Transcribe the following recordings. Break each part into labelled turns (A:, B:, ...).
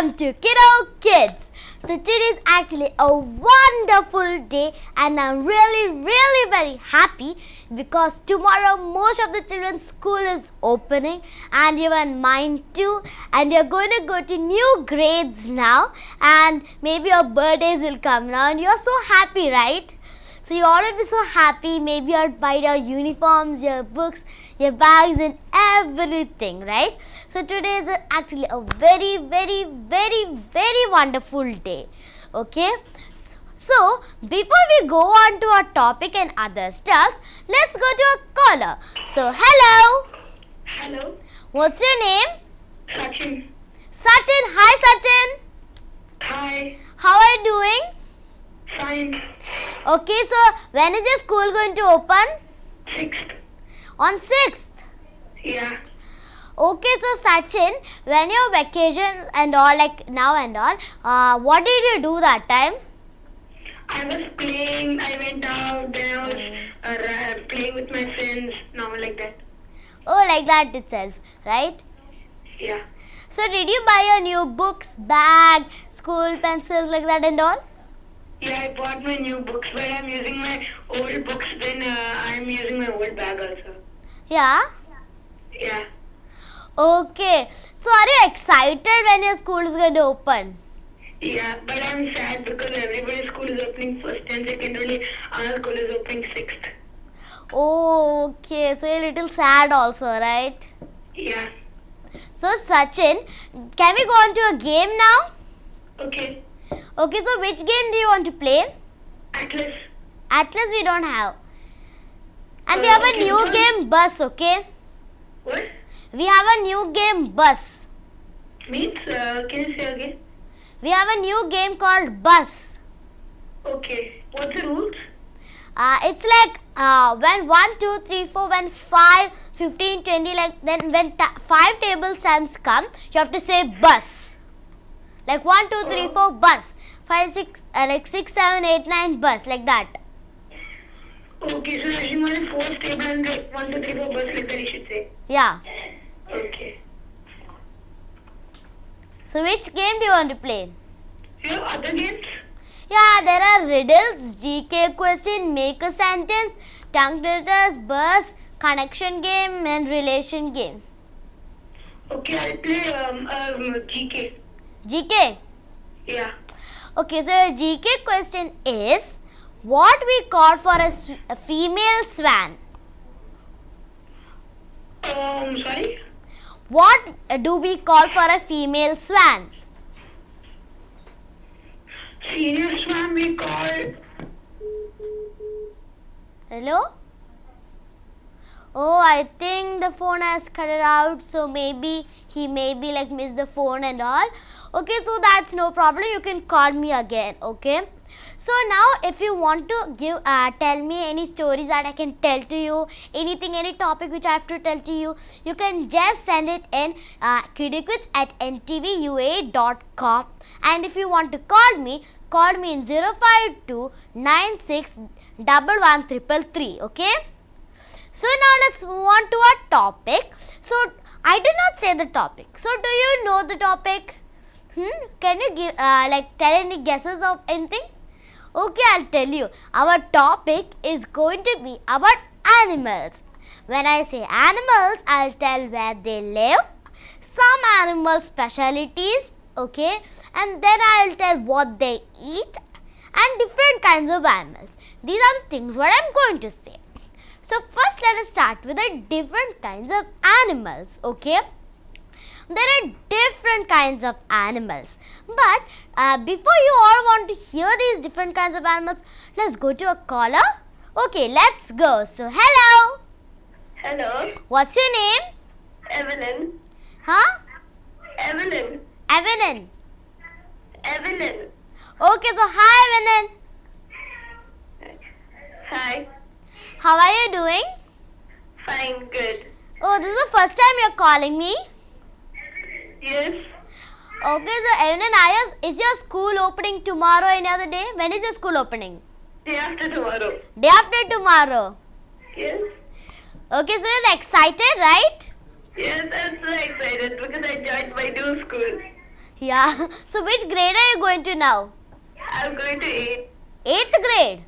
A: welcome to Kiddo Kids. So today is actually a wonderful day and I'm really very happy because tomorrow most of the children's school is opening and even mine too, and you're going to go to new grades now and maybe your birthdays will come now and you're so happy, right? So you all will be so happy, maybe you'll buy your uniforms, your books, your bags and everything, right? So today is actually a very wonderful day, okay? So before we go on to our topic and other stuff, let's go to our caller. So hello.
B: Hello.
A: What's your name?
B: Sachin.
A: Sachin. Hi Sachin.
B: Hi.
A: How are you doing?
B: Fine.
A: Okay, so when is your school going to open?
B: 6th.
A: On 6th.
B: Yeah.
A: Okay, so Sachin, when your vacation and all, like now and all, what did you do that time?
B: I was playing. I went out. Then I was playing with my friends. Normal like that.
A: Oh, like that itself, right?
B: Yeah.
A: So did you buy your new books, bag, school pencils like that and all?
B: Yeah, I bought my new books, but I'm using my old books. Then I'm using my old bag also.
A: Yeah?
B: Yeah.
A: Okay. So are you excited when your school is going to open?
B: Yeah, but I'm sad because everybody's school is opening first and second. Only our school is opening 6th.
A: Oh, okay. So you're a little sad also, right?
B: Yeah.
A: So Sachin, can we go on to a game now?
B: Okay.
A: Okay, so which game do you want to play?
B: Atlas.
A: Atlas we don't have. And we have a
B: Okay,
A: new
B: done.
A: game, Bus, okay?
B: What?
A: We have a new game, Bus.
B: Means? Can you say again?
A: We have a new game called Bus.
B: Okay. What's the rules?
A: It's like when 1, 2, 3, 4, when 5, 15, 20, like then when 5 table stamps come, you have to say Bus. Like 1, 2, 3, 4, Bus. 5, 6, like 6, 7, 8, 9, Bus, like that.
B: Okay, so using only 4 stable and 1, 2, 3, 4 bus like that you should say.
A: Yeah.
B: Okay.
A: So which game do you want to play?
B: You have other games?
A: Yeah, there are riddles, GK question, make a sentence, tongue twisters, bus, connection game and relation game.
B: Okay, I'll play GK.
A: GK?
B: Yeah.
A: Okay, so your GK question is, what we call for a female swan?
B: Sorry?
A: What do we call for a female swan?
B: Senior swan we call...
A: Hello? Oh, I think the phone has cut it out, so maybe he like missed the phone and all. Okay, so that's no problem. You can call me again, okay? So now if you want to give tell me any stories that I can tell to you, anything, any topic which I have to tell to you, you can just send it in kiddoquiz@ntvua.com. And if you want to call me in 052 96 11 okay? So now let's move on to our topic. So I did not say the topic. So do you know the topic? Can you give tell any guesses of anything? Okay, I'll tell you. Our topic is going to be about animals. When I say animals, I'll tell where they live, some animal specialities, okay, and then I'll tell what they eat and different kinds of animals. These are the things what I'm going to say. So first let us start with the different kinds of animals, okay. There are different kinds of animals, but before you all want to hear these different kinds of animals, let's go to a caller. Okay, let's go. So hello.
B: Hello.
A: What's your name?
B: Evelyn.
A: Huh?
B: Evelyn.
A: Evelyn.
B: Evelyn.
A: Okay, so hi Evelyn.
B: Hi.
A: How are you doing?
B: Fine, good.
A: Oh, this is the first time you're calling me.
B: Yes.
A: Okay, so Evelyn, is your school opening tomorrow or any other day? When is your school opening?
B: Day after tomorrow.
A: Day after tomorrow.
B: Yes.
A: Okay, so you're excited, right?
B: Yes, I'm so excited because I joined my new school.
A: Yeah. So which grade are you going to now?
B: I'm going to eat.
A: 8th grade.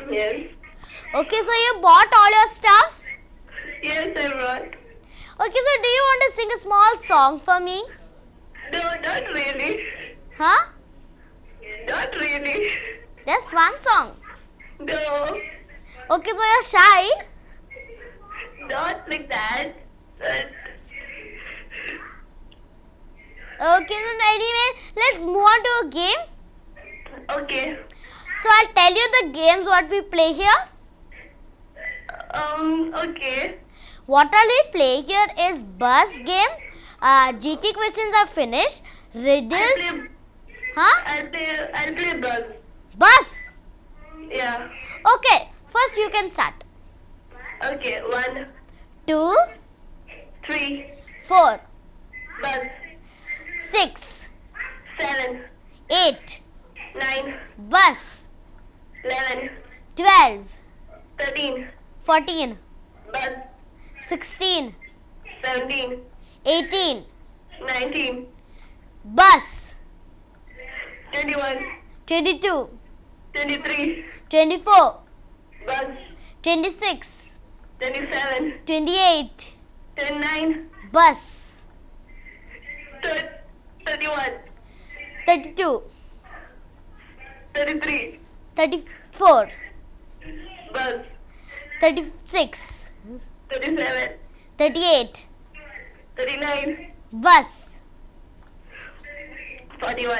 B: Yes.
A: Okay, so you bought all your stuffs?
B: Yes, I brought.
A: Okay, so do you want to sing a small song for me?
B: No, not really.
A: Huh?
B: Not really.
A: Just one song.
B: No,
A: Okay, so you're shy.
B: not like that. But
A: Okay, so anyway, let's move on to a game.
B: okay.
A: So I'll tell you the games what we play here.
B: Okay.
A: What all we play here is buzz game. GK questions are finished. Riddles. Huh?
B: I'll play buzz.
A: Buzz.
B: Yeah.
A: Okay, first you can start.
B: Okay. 1,
A: 2,
B: 3,
A: 4,
B: buzz.
A: 6,
B: 7,
A: 8,
B: 9,
A: buzz.
B: 11,
A: 12,
B: 13,
A: 14,
B: buzz.
A: 16,
B: 17,
A: 18,
B: 19,
A: buzz.
B: 21,
A: 22,
B: 23,
A: 24,
B: buzz.
A: 26,
B: 27,
A: 28,
B: 29,
A: buzz.
B: 31,
A: 32,
B: 33,
A: 34,
B: buzz.
A: 36,
B: 37,
A: 38,
B: 39,
A: buzz.
B: 41.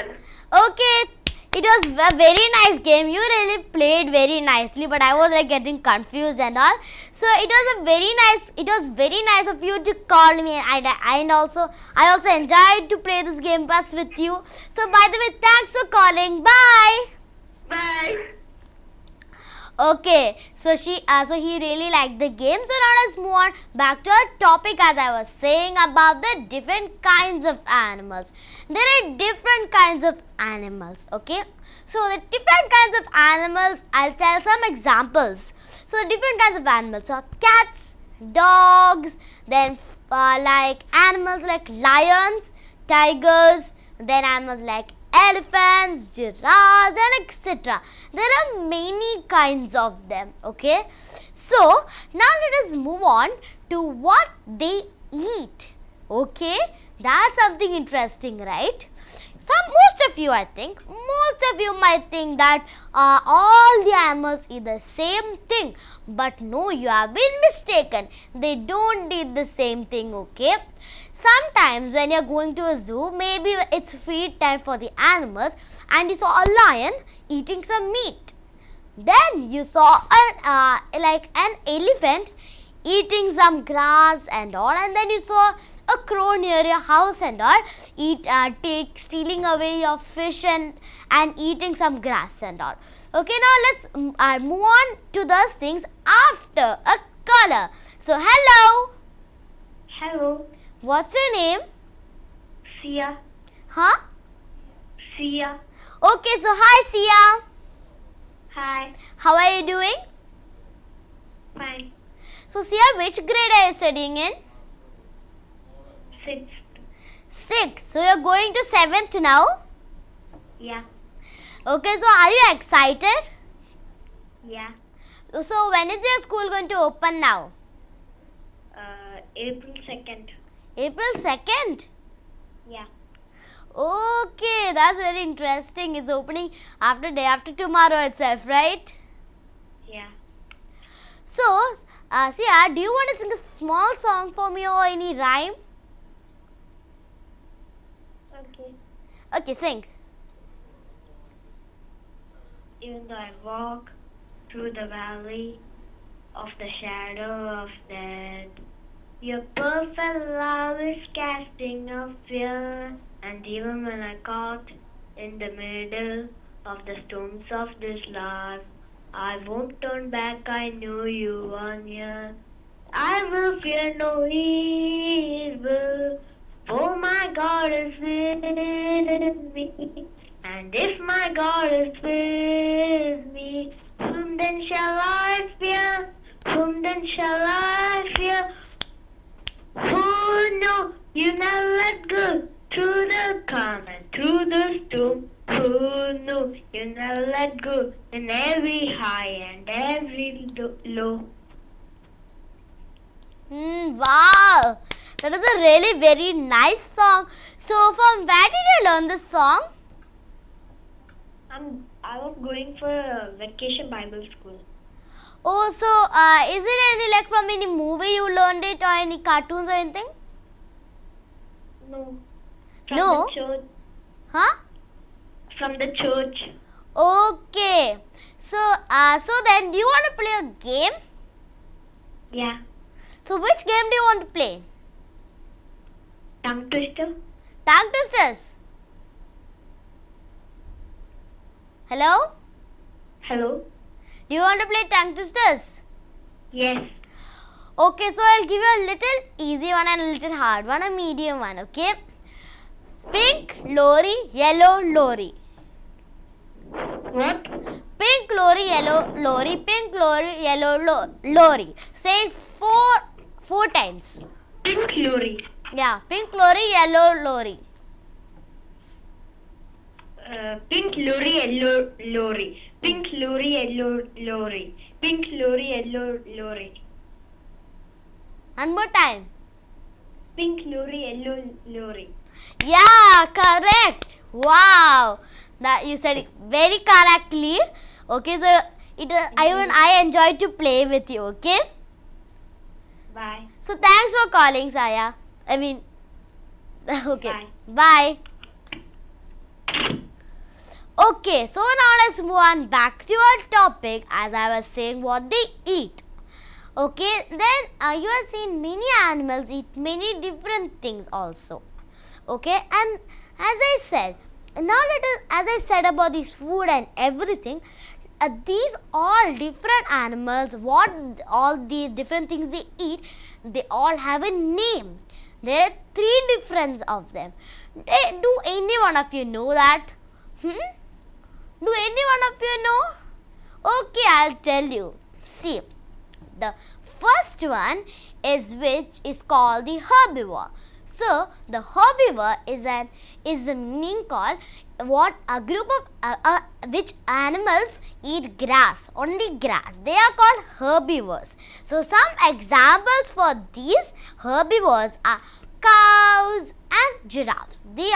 A: Okay, it was a very nice game. You really played very nicely, but I was like getting confused and all. So it was a very nice. It was very nice of you to call me, and I also enjoyed to play this game pass with you. So by the way, thanks for calling. Bye.
B: Bye.
A: Okay, so he really liked the game. So now let's move on back to our topic, as I was saying about the different kinds of animals. There are different kinds of animals. Okay, so the different kinds of animals, I'll tell some examples. So the different kinds of animals are cats, dogs, then like animals like lions, tigers, then animals like elephants, giraffes, and etc. There are many kinds of them. Okay, so now let us move on to what they eat. Okay, that's something interesting, right? Most of you, I think, most of you might think that all the animals eat the same thing, but no, you have been mistaken. They don't eat the same thing. Okay, sometimes when you're going to a zoo, maybe it's feed time for the animals, and you saw a lion eating some meat. Then you saw an elephant eating some grass and all, and then you saw a crow near your house and all stealing away your fish and eating some grass and all. Okay, now let's move on to those things after a caller. So hello,
B: Hello.
A: what's your name?
B: Sia.
A: Huh?
B: Sia.
A: Okay, so hi Sia,
B: Hi.
A: how are you doing?
B: Fine.
A: So Sia, which grade are you studying in?
B: 6.
A: 6th. So you're going to 7th now?
B: Yeah.
A: Okay, so are you excited?
B: Yeah.
A: So when is your school going to open now?
B: April 2nd.
A: April 2nd?
B: Yeah.
A: Okay, that's very interesting. It's opening after day after tomorrow itself, right?
B: Yeah.
A: So, Sia, do you want to sing a small song for me or any rhyme?
B: Okay.
A: Okay, sing.
B: Even though I walk through the valley of the shadow of death, your perfect love is casting a fear. And even when I caught in the middle of the storms of this life, I won't turn back, I know you are near. I will fear no evil, for my God is with me. And if my God is with me, whom then shall I fear? Whom then shall I fear? Oh no, you never let go through the calm You never let go in every high and every low.
A: Wow, that is a really very nice song. So, from where did you learn this song?
B: I was going for a vacation Bible school.
A: Oh, so is it any like from any movie you learned it or any cartoons or anything?
B: No.
A: No?
B: The church.
A: Huh?
B: From the church.
A: Okay. So, so then do you want to play a game?
B: Yeah.
A: So, which game do you want to play?
B: Tongue twister.
A: Tongue twisters. Hello?
B: Hello.
A: Do you want to play tongue twisters?
B: Yes.
A: Okay, so I'll give you a little easy one and a little hard one, a medium one, okay? Pink lorry, yellow lorry.
B: What?
A: Pink lorry, yellow lorry, pink lorry, yellow lorry. Say it four times.
B: Pink lorry.
A: Yeah, pink lorry, yellow lorry.
B: Pink lorry, yellow lorry. Pink lorry, yellow lorry. Pink lorry, yellow lorry.
A: One more time.
B: Pink lorry, yellow lorry.
A: Yeah, correct. Wow, that you said it very correctly. Okay, so I enjoyed to play with you. Okay.
B: Bye.
A: So thanks for calling, Saya. I mean, okay.
B: Bye.
A: Bye. Okay, so now let's move on back to our topic. As I was saying, what they eat. Okay, then you have seen many animals eat many different things also. Okay, and as I said, now as I said about this food and everything, these all different animals, what all these different things they eat, they all have a name. There are 3 difference of them. Do any one of you know that? Do any one of you know? Okay, I'll tell you. See, the first one is which is called the herbivore. So the herbivore is the meaning called what a group of which animals eat grass, only grass. They are called herbivores. So some examples for these herbivores are cows and giraffes. They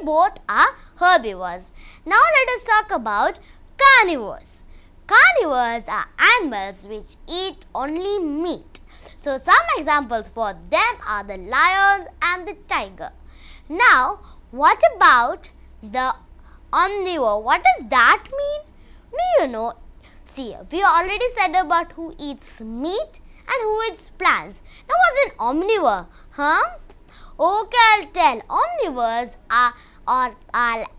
A: both are herbivores. Now let us talk about carnivores. Carnivores are animals which eat only meat. So some examples for them are the lions and the tiger. Now what about the omnivore? What does that mean? Do you know? See, we already said about who eats meat and who eats plants. Now what's an omnivore? Okay, I'll tell. Omnivores are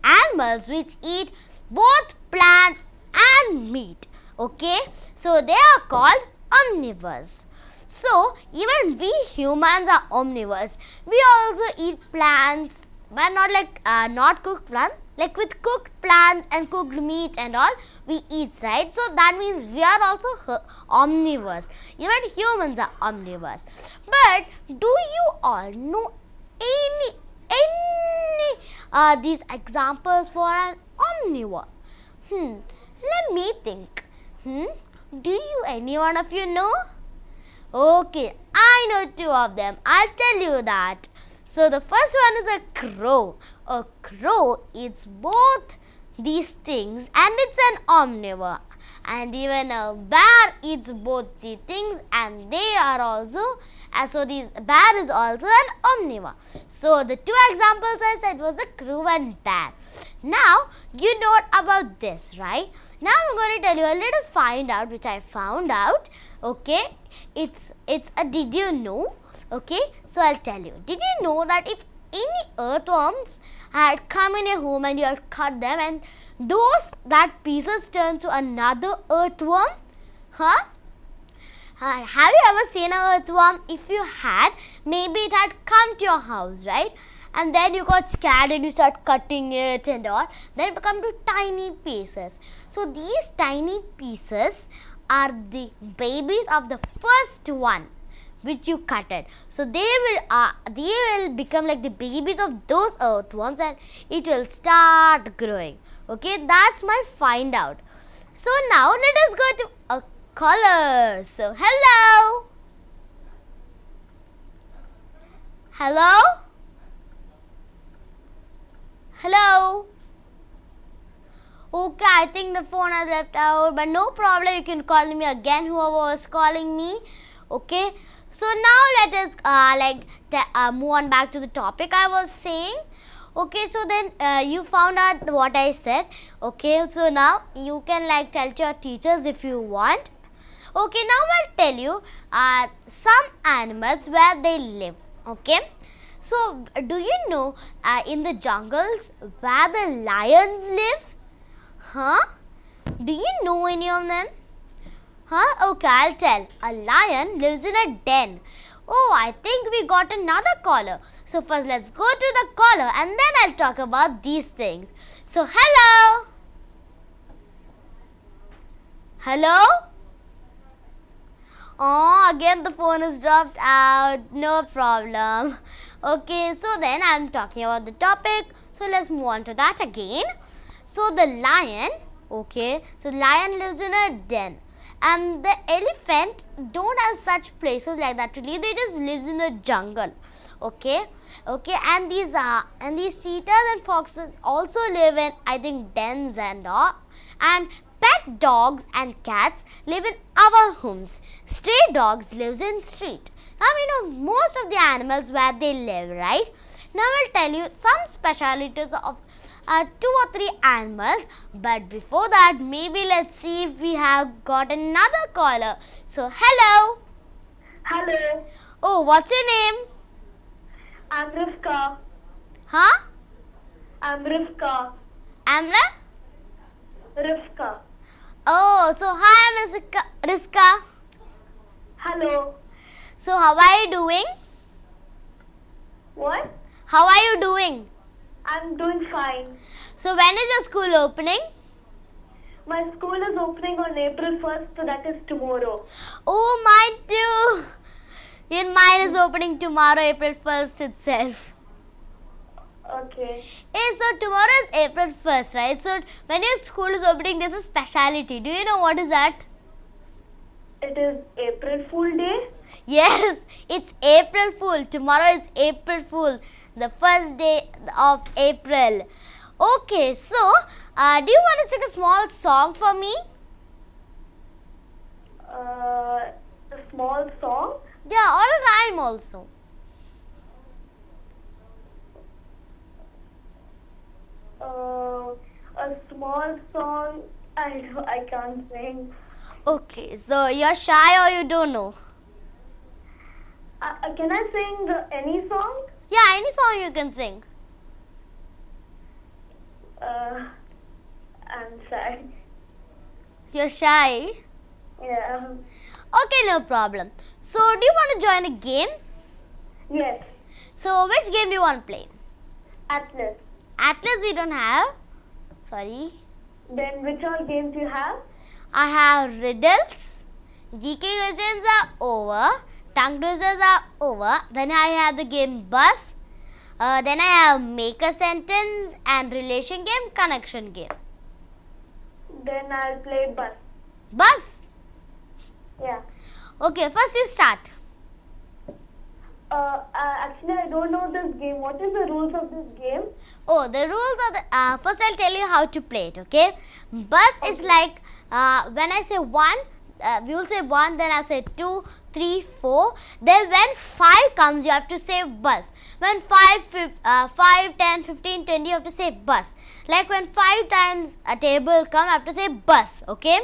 A: animals which eat both plants and meat. Okay, so they are called omnivores. So even we humans are omnivores. We also eat plants, but not like not cooked plants. Like with cooked plants and cooked meat and all, we eat, right? So that means we are also omnivores. Even humans are omnivores. But do you all know any these examples for an omnivore? Let me think. Do you any one of you know? Okay, I know 2 of them. I'll tell you that. So the first one is a crow. A crow eats both these things and it's an omnivore. And even a bear eats both these things and they are also, so this bear is also an omnivore. So the 2 examples I said was the crow and bear. Now you know about this, right? Now I'm going to tell you a little find out which I found out. Okay, it's a did you know? Okay, so I'll tell you. Did you know that if any earthworms had come in your home and you had cut them and that pieces turn to another earthworm? Have you ever seen an earthworm? If you had, maybe it had come to your house, right? And then you got scared and you start cutting it and all. Then it become to tiny pieces. So these tiny pieces are the babies of the first one which you cutted. So they will become like the babies of those earthworms and it will start growing. Okay, that's my find out. So now let us go to a caller. So hello. Hello? Hello? Okay, I think the phone has left out, but no problem. You can call me again, whoever was calling me. Okay, so now let us move on back to the topic I was saying. Okay, so then you found out what I said. Okay, so now you can tell to your teachers if you want. Okay, now I'll tell you some animals where they live. Okay, so do you know in the jungles where the lions live? Huh? Do you know any of them? Huh? Okay, I'll tell. A lion lives in a den. Oh, I think we got another caller. So first let's go to the caller and then I'll talk about these things. So hello? Hello? Oh, again the phone is dropped out. No problem. Okay, so then I'm talking about the topic. So let's move on to that again. So the lion, okay, so lion lives in a den. And the elephant don't have such places like that to live. They just lives in a jungle. Okay, and these cheetahs and foxes also live in, I think, dens and all. And pet dogs and cats live in our homes. Stray dogs lives in street. Now we know most of the animals where they live, right? Now I'll tell you some specialities of 2 or 3 animals, but before that, maybe let's see if we have got another caller. So hello.
B: Hello,
A: Oh, what's your name?
B: I'm Rivka.
A: Huh?
B: I'm Rivka.
A: Amna?
B: Rivka.
A: Oh, so hi, I'm Riska.
B: Hello.
A: So how are you doing?
B: What?
A: How are you doing?
B: I'm doing fine.
A: So when is your school opening?
B: My school is opening on April 1st, so that is tomorrow.
A: Oh, mine too. Even mine is opening tomorrow, April 1st itself.
B: Okay.
A: Hey, so tomorrow is April 1st, right? So when your school is opening, there's a speciality. Do you know what is that?
B: It is April Fool Day.
A: Yes, it's April Fool. Tomorrow is April Fool, the first day of April. Okay, so do you want to sing a small song for me?
B: A small song.
A: Yeah, or a rhyme also.
B: A small song. I can't sing.
A: Okay, so you're shy or you don't know?
B: Can I sing any song?
A: Yeah, any song you can sing.
B: I'm sorry.
A: You're shy?
B: Yeah.
A: Okay, no problem. So, do you want to join a game?
B: Yes.
A: So, which game do you want to play?
B: Atlas.
A: Atlas we don't have. Sorry.
B: Then which all games you have?
A: I have riddles. GK questions are over. Tongue twisters are over. Then I have the game bus. Then I have make a sentence and relation game, connection game.
B: Then I'll play bus.
A: Bus.
B: Yeah.
A: Okay, first you start.
B: Actually, I don't know this game. What is the rules of this game?
A: Oh, the rules are the first I'll tell you how to play it. Okay, bus is like when I say 1, we will say 1, then I'll say 2, 3, 4. Then when 5 comes, you have to say bus. When 5, 10, 15, 20, you have to say bus. Like when 5 times a table come, I have to say bus. Okay.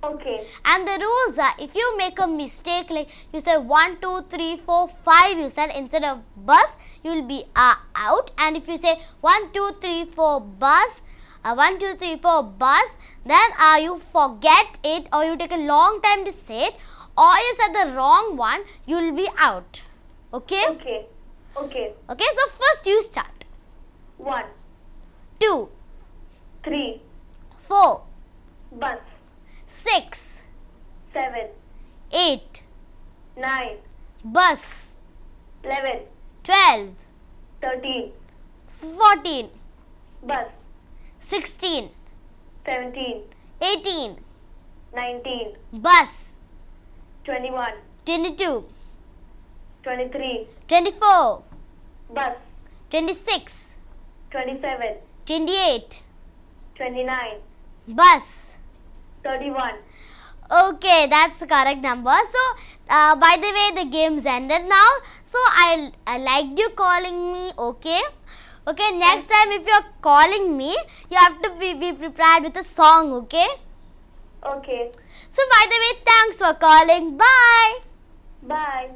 B: Okay.
A: And the rules are, if you make a mistake, like you said 1, 2, 3, 4, 5, you said instead of bus, you will be out. And if you say 1, 2, 3, 4 bus, 1, 2, 3, 4 bus, then you forget it or you take a long time to say it, or you said the wrong one, you will be out. Okay?
B: Okay. Okay.
A: Okay, so first you start.
B: 1,
A: 2,
B: 3,
A: 4,
B: bus.
A: 6,
B: 7,
A: 8,
B: 9,
A: bus,
B: 11,
A: 12,
B: 13,
A: 14,
B: bus.
A: 16,
B: 17,
A: 18,
B: 19,
A: bus,
B: 21,
A: 22,
B: 23,
A: 24,
B: bus,
A: 26,
B: 27,
A: 28,
B: 29,
A: bus.
B: 31.
A: Okay, that's the correct number. So, by the way, the game's ended now. So, I liked you calling me, okay? Okay, next time if you're calling me, you have to be prepared with a song, okay?
B: Okay.
A: So, by the way, thanks for calling. Bye.
B: Bye.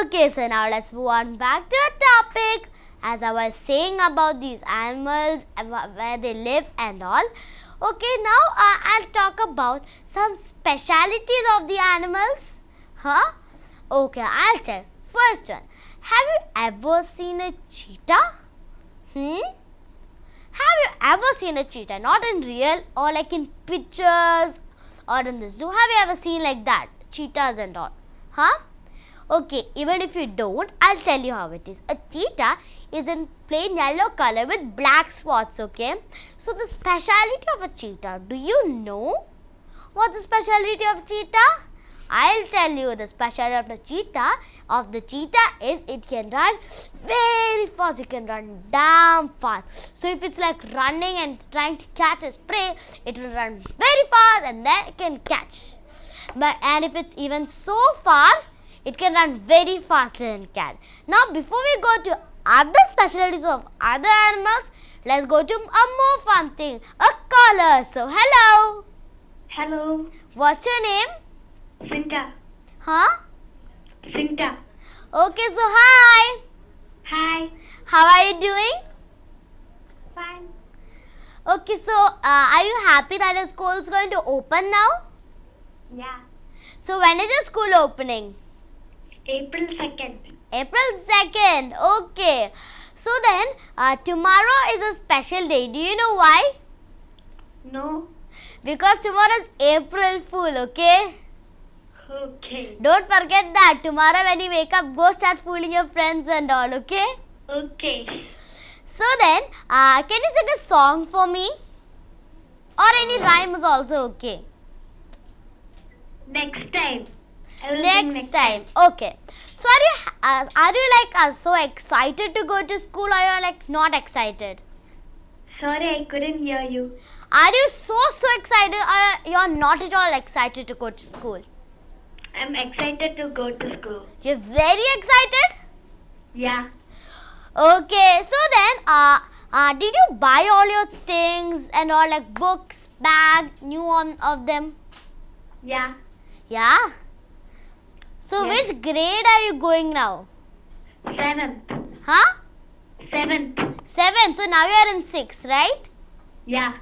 A: Okay, so now let's move on back to our topic. As I was saying about these animals, where they live and all. Okay, now I'll talk about some specialities of the animals. Huh? Okay, I'll tell. First one, have you ever seen a cheetah? Have you ever seen a cheetah? Not in real or like in pictures or in the zoo. Have you ever seen like that? Cheetahs and all. Huh? Okay, even if you don't, I'll tell you how it is. A cheetah is in plain yellow color with black spots, okay? So the speciality of a cheetah, do you know what's the speciality of cheetah? I'll tell you the speciality of the cheetah is it can run very fast. It can run damn fast. So if it's like running and trying to catch its prey, it will run very fast and then it can catch. And if it's even so far, it can run very faster than cat. Now before we go to other specialties of other animals, let's go to a more fun thing, a caller. So hello.
B: Hello.
A: What's your name?
B: Sinta.
A: Huh?
B: Sinta.
A: Okay, so hi.
B: Hi.
A: How are you doing?
B: Fine.
A: Okay, so are you happy that your school is going to open now?
B: Yeah.
A: So when is your school opening?
B: April 2nd.
A: April 2nd. Okay. So then tomorrow is a special day. Do you know why?
B: No.
A: Because tomorrow is April Fool, okay?
B: Okay.
A: Don't forget that. Tomorrow when you wake up, go start fooling your friends and all, okay?
B: Okay.
A: So then, can you sing a song for me? Or any rhyme is also okay.
B: Next time. I will sing
A: Next time. Okay. So are you like so excited to go to school, or you're like not excited?
B: Sorry, I couldn't hear you.
A: Are you so excited, or you're not at all excited to go to school?
B: I'm excited to go to school.
A: You're very excited?
B: Yeah.
A: Okay. So then, did you buy all your things and all, like books, bag, new one of them?
B: Yeah.
A: Yeah. So
B: Yes.
A: which grade are you going now?
B: 7th.
A: Huh?
B: 7th.
A: 7. So now you are in 6, right?
B: Yeah.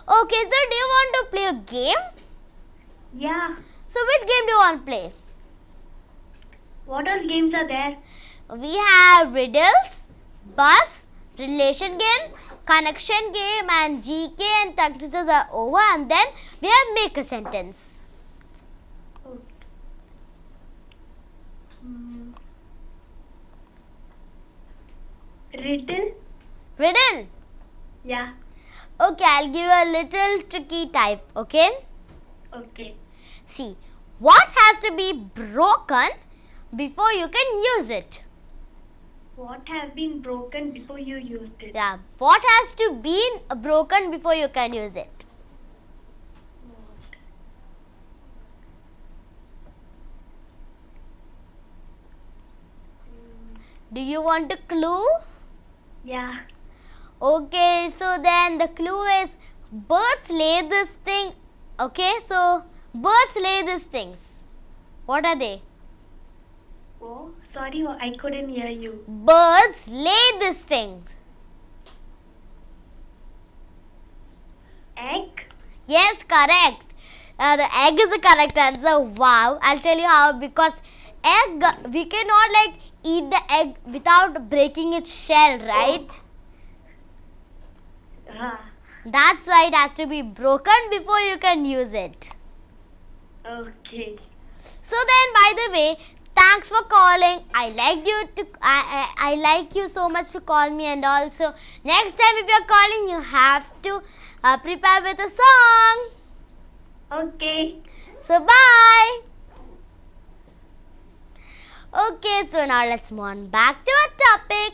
A: Okay, so do you want to play a game?
B: Yeah.
A: So which game do you want to play?
B: What all games are there?
A: We have riddles, bus, relation game, connection game, and GK and tongue twisters are over, and then we have make a sentence.
B: Riddle?
A: Riddle?
B: Yeah.
A: Okay, I'll give you a little tricky type, okay?
B: Okay.
A: See, what has to be broken before you can use it?
B: What has been broken before you used it?
A: Yeah, what has to be broken before you can use it? Do you want a clue?
B: Yeah.
A: Okay, so then the clue is birds lay this thing. Okay, so birds lay these things. What are they?
B: Oh, sorry, I couldn't hear you.
A: Birds lay this thing.
B: Egg?
A: Yes, correct. The egg is the correct answer. Wow, I'll tell you how. Because egg, we cannot like eat the egg without breaking its shell, right? That's why it has to be broken before you can use it.
B: Okay.
A: So then, by the way, thanks for calling. I like you so much to call me, and also next time if you're calling, you have to prepare with a song.
B: Okay.
A: So bye. Okay, so now let's move on back to our topic.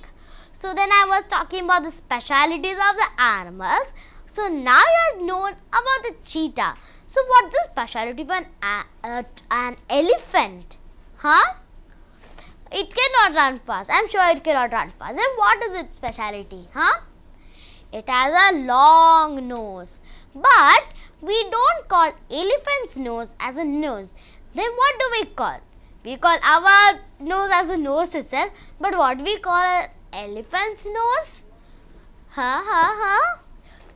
A: So then I was talking about the specialities of the animals. So now you have known about the cheetah. So what's the speciality of an elephant? Huh? It cannot run fast. I'm sure it cannot run fast. And what is its speciality? Huh? It has a long nose. But we don't call elephant's nose as a nose. Then what do we call? We call our nose as a nose itself. But what we call an elephant's nose?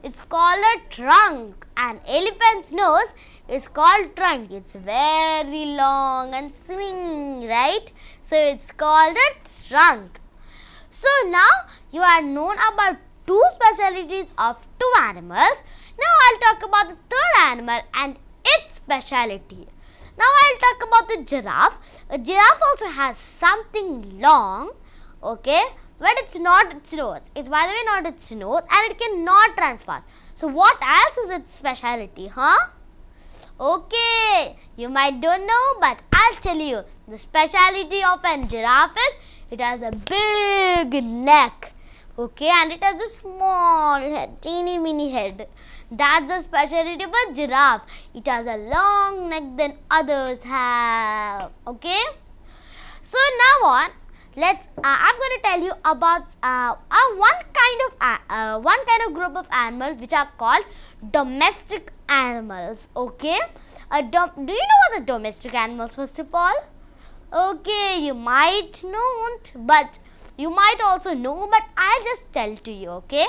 A: It's called a trunk. An elephant's nose is called trunk. It's very long and swinging, right? So it's called a trunk. So now you are known about two specialities of two animals. Now I'll talk about the third animal and its speciality. Now I'll talk about the giraffe. A giraffe also has something long, okay, but it's not its nose. It's by the way not its nose, and it cannot run fast. So what else is its speciality, huh? Okay, you might don't know, but I'll tell you. The speciality of a giraffe is it has a big neck, okay, and it has a small head, teeny mini head. That's the specialty of a giraffe. It has a long neck than others have, okay. So now on, I'm going to tell you about one kind of group of animals which are called domestic animals. Okay, do you know what are domestic animals first of all? Okay, you might not, but you might also know, but I'll just tell to you. Okay,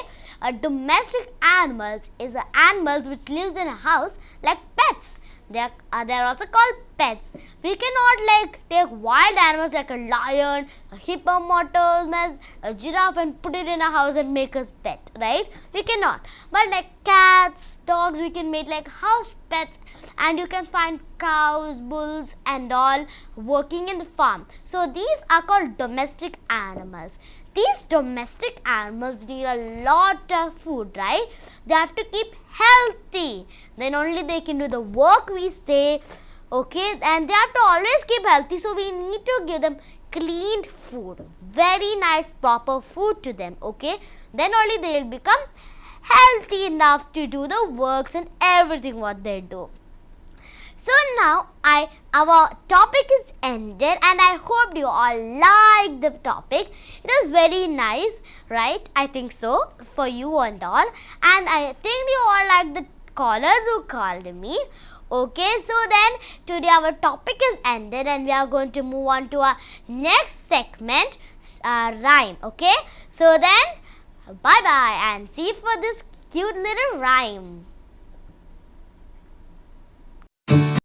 A: domestic animals is animals which lives in a house like pets. They are also called pets. We cannot take wild animals like a lion, a hippopotamus, a giraffe and put it in a house and make us pet, right? We cannot. But like cats, dogs, we can make like house pets, and you can find cows, bulls and all working in the farm. So these are called domestic animals. These domestic animals need a lot of food, right? They have to keep healthy. Then only they can do the work we say, okay? And they have to always keep healthy. So we need to give them clean food. Very nice, proper food to them, okay? Then only they will become healthy enough to do the works and everything what they do. So now our topic is ended, and I hope you all liked the topic. It was very nice, right? I think so for you and all, and I think you all like the callers who called me. Okay, so then today our topic is ended, and we are going to move on to our next segment, rhyme. Okay, so then bye bye and see you for this cute little rhyme.